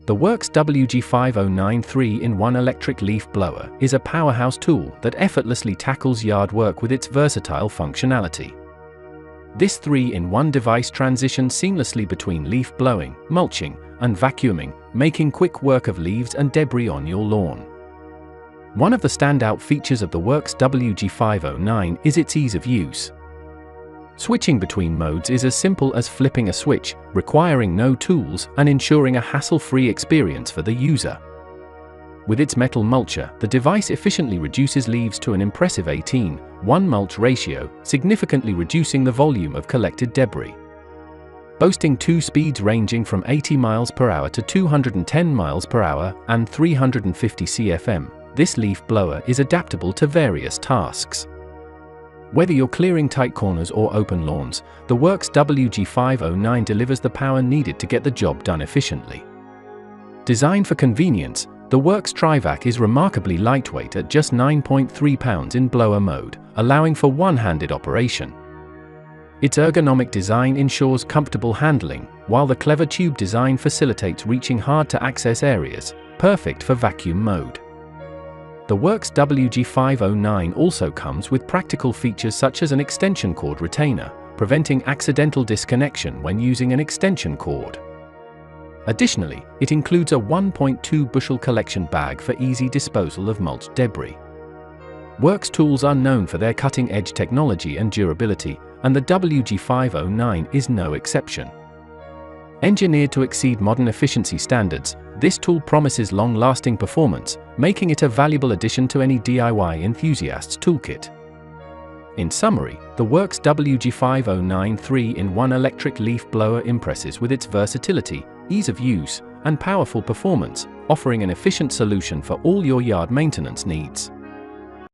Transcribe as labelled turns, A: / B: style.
A: The Worx WG509 3-in-1 electric leaf blower is a powerhouse tool that effortlessly tackles yard work with its versatile functionality. This 3-in-1 device transitions seamlessly between leaf blowing, mulching, and vacuuming, making quick work of leaves and debris on your lawn. One of the standout features of the Worx WG509 is its ease of use. Switching between modes is as simple as flipping a switch, requiring no tools and ensuring a hassle-free experience for the user. With its metal mulcher, the device efficiently reduces leaves to an impressive 18:1 mulch ratio, significantly reducing the volume of collected debris. Boasting 2 speeds ranging from 80 miles per hour to 210 miles per hour and 350 CFM, this leaf blower is adaptable to various tasks. Whether you're clearing tight corners or open lawns, the Worx WG509 delivers the power needed to get the job done efficiently. Designed for convenience, the Worx TriVac is remarkably lightweight at just 9.3 pounds in blower mode, allowing for one-handed operation. Its ergonomic design ensures comfortable handling, while the clever tube design facilitates reaching hard-to-access areas, perfect for vacuum mode. The Worx WG509 also comes with practical features such as an extension cord retainer, preventing accidental disconnection when using an extension cord. Additionally, it includes a 1.2 bushel collection bag for easy disposal of mulched debris. Worx tools are known for their cutting-edge technology and durability, and the WG509 is no exception. Engineered to exceed modern efficiency standards, this tool promises long-lasting performance, making it a valuable addition to any DIY enthusiast's toolkit. In summary, the Worx WG509 3-in-1 electric leaf blower impresses with its versatility, ease of use, and powerful performance, offering an efficient solution for all your yard maintenance needs.